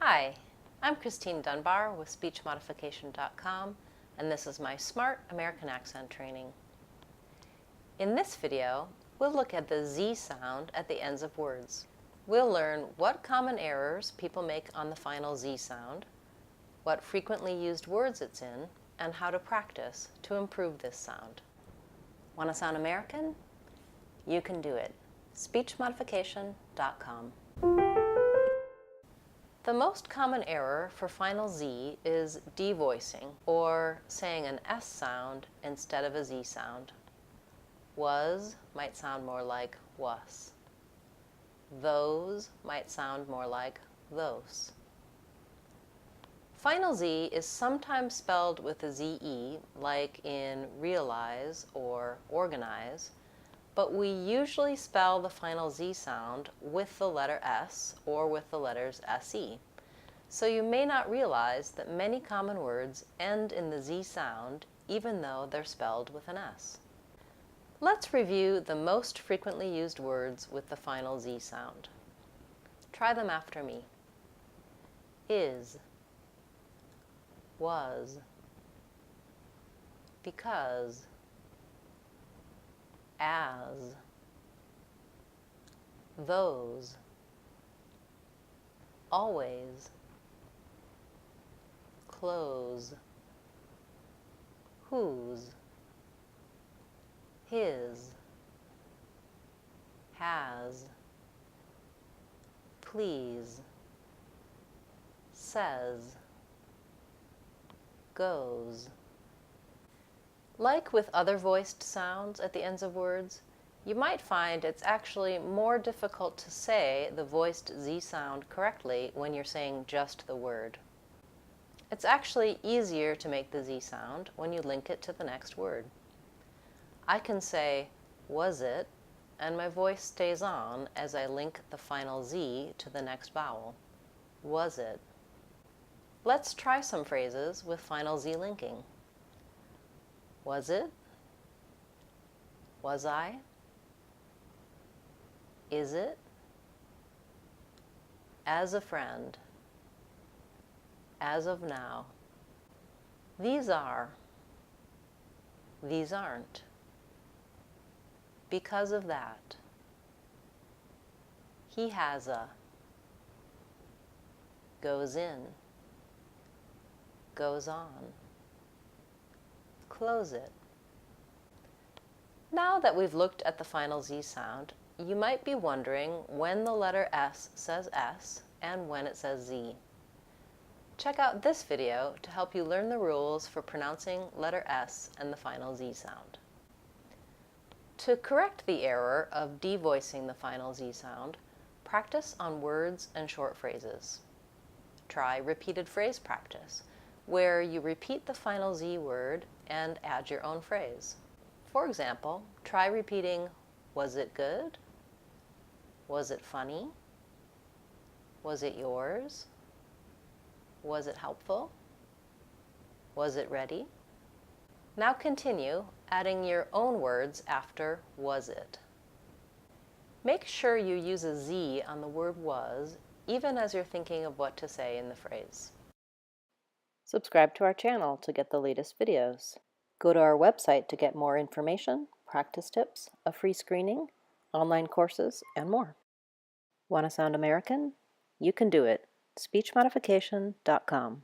Hi, I'm Christine Dunbar with SpeechModification.com, and this is my Smart American Accent training. In this video, we'll look at the Z sound at the ends of words. We'll learn what common errors people make on the final Z sound, what frequently used words it's in, and how to practice to improve this sound. Want to sound American? You can do it. SpeechModification.com. The most common error for final Z is devoicing, or saying an S sound instead of a Z sound. Was might sound more like was. Those might sound more like those. Final Z is sometimes spelled with a ZE, like in realize or organize, but we usually spell the final Z sound with the letter S or with the letters SE. So you may not realize that many common words end in the Z sound even though they're spelled with an S. Let's review the most frequently used words with the final Z sound. Try them after me. Is, was, because, as, those, always, close, whose, his, has, please, says, goes. Like with other voiced sounds at the ends of words, you might find it's actually more difficult to say the voiced Z sound correctly when you're saying just the word. It's actually easier to make the Z sound when you link it to the next word. I can say, was it, and my voice stays on as I link the final Z to the next vowel. Was it? Let's try some phrases with final Z linking. Was it? Was I? Is it? As a friend. As of now. These are. These aren't. Because of that. He has a. Goes in. Goes on. Close it. Now that we've looked at the final Z sound, you might be wondering when the letter S says S and when it says Z. Check out this video to help you learn the rules for pronouncing letter S and the final Z sound. To correct the error of devoicing the final Z sound, practice on words and short phrases. Try repeated phrase practice, where you repeat the final Z word and add your own phrase. For example, try repeating, was it good? Was it funny? Was it yours? Was it helpful? Was it ready? Now continue adding your own words after was it. Make sure you use a Z on the word was, even as you're thinking of what to say in the phrase. Subscribe to our channel to get the latest videos. Go to our website to get more information, practice tips, a free screening, online courses, and more. Want to sound American? You can do it. SpeechModification.com.